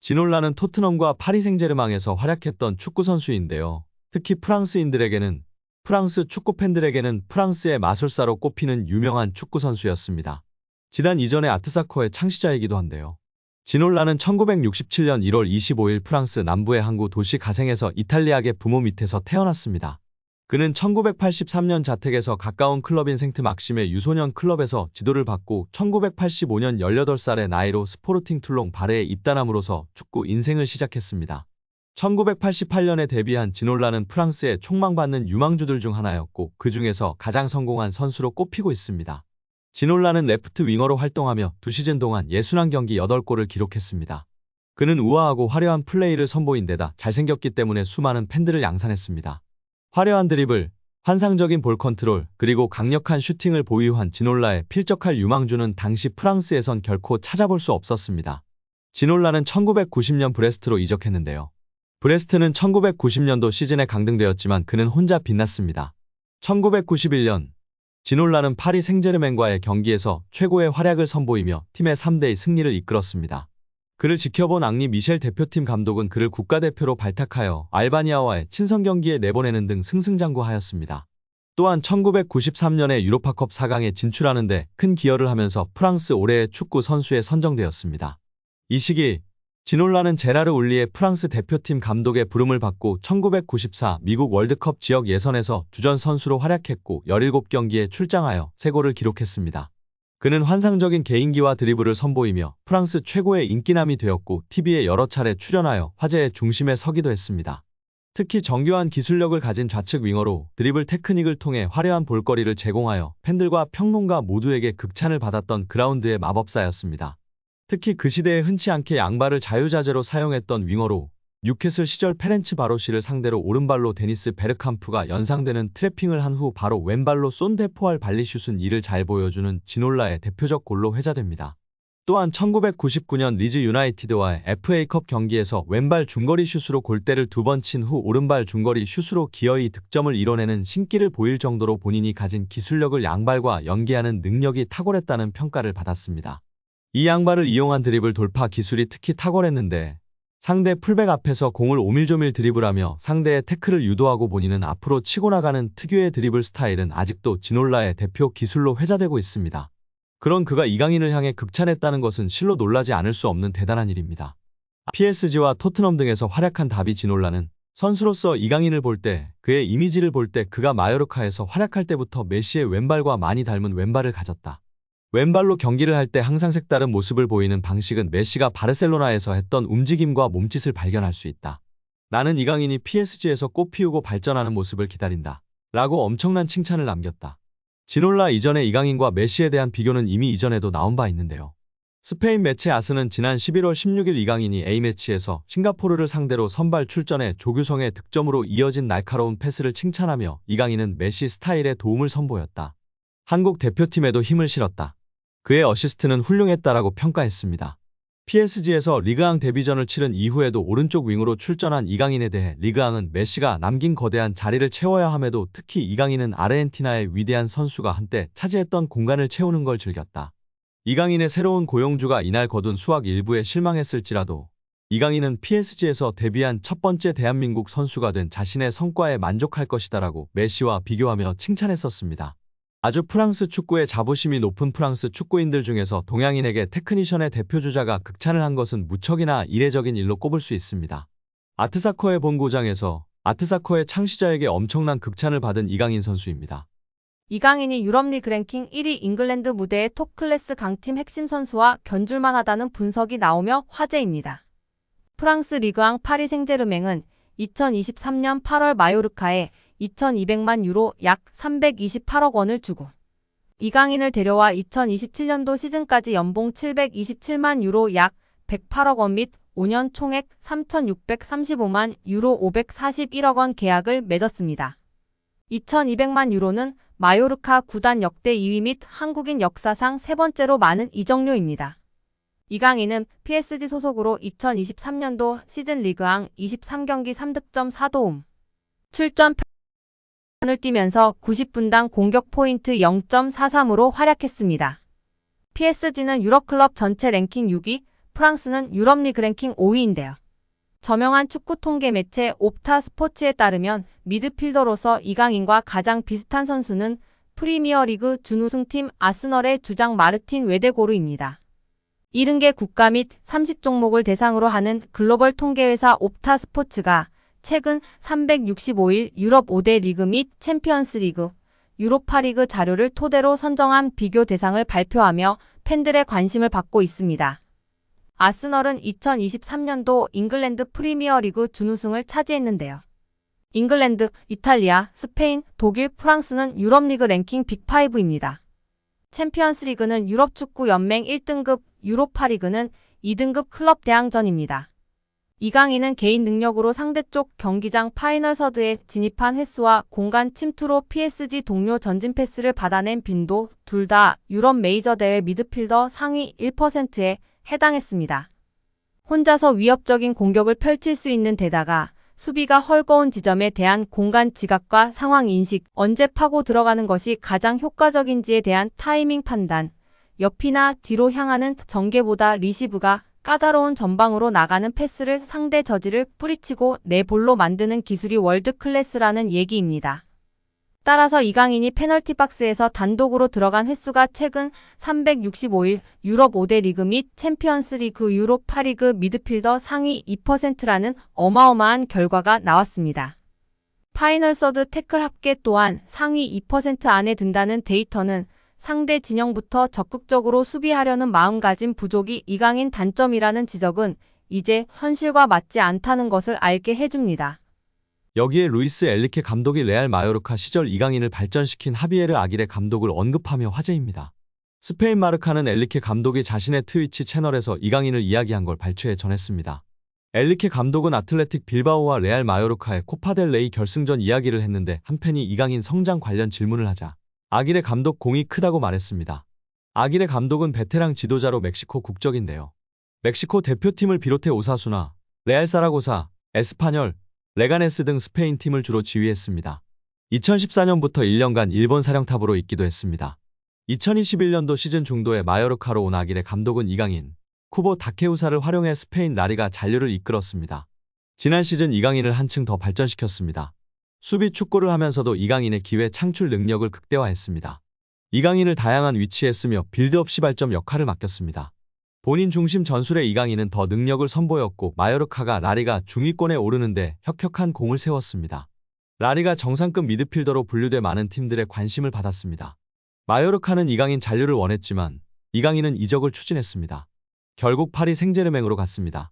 지놀라는 토트넘과 파리 생제르맹에서 활약했던 축구 선수인데요. 특히 프랑스인들에게는 프랑스 축구 팬들에게는 프랑스의 마술사로 꼽히는 유명한 축구 선수였습니다. 지단 이전의 아트사커의 창시자이기도 한데요. 지놀라는 1967년 1월 25일 프랑스 남부의 항구 도시 가생에서 이탈리아계 부모 밑에서 태어났습니다. 그는 1983년 자택에서 가까운 클럽인 생트 막심의 유소년 클럽에서 지도를 받고 1985년 18살의 나이로 스포르팅 툴롱 바레에 입단함으로써 축구 인생을 시작했습니다. 1988년에 데뷔한 지놀라는 프랑스의 촉망받는 유망주들 중 하나였고 그 중에서 가장 성공한 선수로 꼽히고 있습니다. 지놀라는 레프트 윙어로 활동하며 2시즌 동안 61경기 8골을 기록했습니다. 그는 우아하고 화려한 플레이를 선보인 데다 잘생겼기 때문에 수많은 팬들을 양산했습니다. 화려한 드리블, 환상적인 볼 컨트롤, 그리고 강력한 슈팅을 보유한 지놀라의 필적할 유망주는 당시 프랑스에선 결코 찾아볼 수 없었습니다. 지놀라는 1990년 브레스트로 이적했는데요. 브레스트는 1990년도 시즌에 강등되었지만 그는 혼자 빛났습니다. 1991년 지놀라는 파리 생제르맹과의 경기에서 최고의 활약을 선보이며 팀의 3대2 승리를 이끌었습니다. 그를 지켜본 앙리 미셸 대표팀 감독은 그를 국가대표로 발탁하여 알바니아와의 친선 경기에 내보내는 등 승승장구하였습니다. 또한 1993년에 유로파컵 4강에 진출하는 데 큰 기여를 하면서 프랑스 올해의 축구 선수에 선정되었습니다. 이 시기 지놀라는 제라르 울리의 프랑스 대표팀 감독의 부름을 받고 1994 미국 월드컵 지역 예선에서 주전 선수로 활약했고 17경기에 출장하여 3골을 기록했습니다. 그는 환상적인 개인기와 드리블을 선보이며 프랑스 최고의 인기남이 되었고 TV에 여러 차례 출연하여 화제의 중심에 서기도 했습니다. 특히 정교한 기술력을 가진 좌측 윙어로 드리블 테크닉을 통해 화려한 볼거리를 제공하여 팬들과 평론가 모두에게 극찬을 받았던 그라운드의 마법사였습니다. 특히 그 시대에 흔치 않게 양발을 자유자재로 사용했던 윙어로 뉴캐슬 시절 페렌츠 바로시를 상대로 오른발로 데니스 베르캄프가 연상되는 트래핑을 한 후 바로 왼발로 쏜 데포알 발리슛은 이를 잘 보여주는 지놀라의 대표적 골로 회자됩니다. 또한 1999년 리즈 유나이티드와의 FA컵 경기에서 왼발 중거리 슛으로 골대를 2번 친 후 오른발 중거리 슛으로 기어이 득점을 이뤄내는 신기를 보일 정도로 본인이 가진 기술력을 양발과 연계하는 능력이 탁월했다는 평가를 받았습니다. 이 양발을 이용한 드리블 돌파 기술이 특히 탁월했는데 상대 풀백 앞에서 공을 오밀조밀 드리블하며 상대의 태클을 유도하고 본인은 앞으로 치고 나가는 특유의 드리블 스타일은 아직도 지놀라의 대표 기술로 회자되고 있습니다. 그런 그가 이강인을 향해 극찬했다는 것은 실로 놀라지 않을 수 없는 대단한 일입니다. PSG와 토트넘 등에서 활약한 다비 지놀라는 선수로서 이강인을 볼 때, 그의 이미지를 볼 때 그가 마요르카에서 활약할 때부터 메시의 왼발과 많이 닮은 왼발을 가졌다. 왼발로 경기를 할 때 항상 색다른 모습을 보이는 방식은 메시가 바르셀로나에서 했던 움직임과 몸짓을 발견할 수 있다. 나는 이강인이 PSG에서 꽃 피우고 발전하는 모습을 기다린다. 라고 엄청난 칭찬을 남겼다. 지놀라 이전의 이강인과 메시에 대한 비교는 이미 이전에도 나온 바 있는데요. 스페인 매체 아스는 지난 11월 16일 이강인이 A매치에서 싱가포르를 상대로 선발 출전해 조규성의 득점으로 이어진 날카로운 패스를 칭찬하며 이강인은 메시 스타일의 도움을 선보였다. 한국 대표팀에도 힘을 실었다. 그의 어시스트는 훌륭했다라고 평가했습니다. PSG에서 리그앙 데뷔전을 치른 이후에도 오른쪽 윙으로 출전한 이강인에 대해 리그앙은 메시가 남긴 거대한 자리를 채워야 함에도 특히 이강인은 아르헨티나의 위대한 선수가 한때 차지했던 공간을 채우는 걸 즐겼다. 이강인의 새로운 고용주가 이날 거둔 수확 일부에 실망했을지라도 이강인은 PSG에서 데뷔한 첫 번째 대한민국 선수가 된 자신의 성과에 만족할 것이다라고 메시와 비교하며 칭찬했었습니다. 아주 프랑스 축구의 자부심이 높은 프랑스 축구인들 중에서 동양인에게 테크니션의 대표주자가 극찬을 한 것은 무척이나 이례적인 일로 꼽을 수 있습니다. 아트사커의 본고장에서 아트사커의 창시자에게 엄청난 극찬을 받은 이강인 선수입니다. 이강인이 유럽리그 랭킹 1위 잉글랜드 무대의 톱클래스 강팀 핵심 선수와 견줄만 하다는 분석이 나오며 화제입니다. 프랑스 리그앙 파리 생제르맹은 2023년 8월 마요르카에 2,200만 유로 약 328억 원을 주고 이강인을 데려와 2027년도 시즌까지 연봉 727만 유로 약 108억 원 및 5년 총액 3,635만 유로 541억 원 계약을 맺었습니다. 2,200만 유로는 마요르카 구단 역대 2위 및 한국인 역사상 세 번째로 많은 이적료입니다. 이강인은 PSG 소속으로 2023년도 시즌 리그앙 23경기 3득점 4도움, 출전 을 뛰면서 90분당 공격 포인트 0.43으로 활약했습니다. PSG는 유럽클럽 전체 랭킹 6위, 프랑스는 유럽 리그 랭킹 5위인데요. 저명한 축구 통계 매체 옵타 스포츠에 따르면 미드필더로서 이강인과 가장 비슷한 선수는 프리미어리그 준우승팀 아스널의 주장 마르틴 웨데고르입니다. 70개 국가 및 30종목을 대상으로 하는 글로벌 통계회사 옵타 스포츠가 최근 365일 유럽 5대 리그 및 챔피언스 리그, 유로파리그 자료를 토대로 선정한 비교 대상을 발표하며 팬들의 관심을 받고 있습니다. 아스널은 2023년도 잉글랜드 프리미어리그 준우승을 차지했는데요. 잉글랜드, 이탈리아, 스페인, 독일, 프랑스는 유럽 리그 랭킹 빅5입니다. 챔피언스 리그는 유럽 축구 연맹 1등급, 유로파리그는 2등급 클럽 대항전입니다. 이강인은 개인 능력으로 상대쪽 경기장 파이널 서드에 진입한 횟수와 공간 침투로 PSG 동료 전진 패스를 받아낸 빈도 둘 다 유럽 메이저 대회 미드필더 상위 1%에 해당했습니다. 혼자서 위협적인 공격을 펼칠 수 있는 데다가 수비가 헐거운 지점에 대한 공간 지각과 상황 인식, 언제 파고 들어가는 것이 가장 효과적인지에 대한 타이밍 판단, 옆이나 뒤로 향하는 전개보다 리시브가 까다로운 전방으로 나가는 패스를 상대 저지를 뿌리치고 내 볼로 만드는 기술이 월드 클래스라는 얘기입니다. 따라서 이강인이 페널티 박스에서 단독으로 들어간 횟수가 최근 365일 유럽 5대 리그 및 챔피언스 리그 유로파리그 미드필더 상위 2%라는 어마어마한 결과가 나왔습니다. 파이널 서드 태클 합계 또한 상위 2% 안에 든다는 데이터는 상대 진영부터 적극적으로 수비하려는 마음가짐 부족이 이강인 단점이라는 지적은 이제 현실과 맞지 않다는 것을 알게 해줍니다. 여기에 루이스 엘리케 감독이 레알 마요르카 시절 이강인을 발전시킨 하비에르 아길레 감독을 언급하며 화제입니다. 스페인 마르카는 엘리케 감독이 자신의 트위치 채널에서 이강인을 이야기한 걸 발췌해 전했습니다. 엘리케 감독은 아틀레틱 빌바오와 레알 마요르카의 코파델레이 결승전 이야기를 했는데 한 팬이 이강인 성장 관련 질문을 하자 아길레 감독 공이 크다고 말했습니다. 아길레 감독은 베테랑 지도자로 멕시코 국적인데요. 멕시코 대표팀을 비롯해 오사수나, 레알 사라고사, 에스파뇰, 레가네스 등 스페인 팀을 주로 지휘했습니다. 2014년부터 1년간 일본 사령탑으로 있기도 했습니다. 2021년도 시즌 중도에 마요르카로 온 아길레 감독은 이강인, 쿠보 다케우사를 활용해 스페인 라리가 잔류를 이끌었습니다. 지난 시즌 이강인을 한층 더 발전시켰습니다. 수비 축구를 하면서도 이강인의 기회 창출 능력을 극대화했습니다. 이강인을 다양한 위치에 쓰며 빌드업 시발점 역할을 맡겼습니다. 본인 중심 전술의 이강인은 더 능력을 선보였고 마요르카가 라리가 중위권에 오르는데 혁혁한 공을 세웠습니다. 라리가 정상급 미드필더로 분류돼 많은 팀들의 관심을 받았습니다. 마요르카는 이강인 잔류를 원했지만 이강인은 이적을 추진했습니다. 결국 파리 생제르맹으로 갔습니다.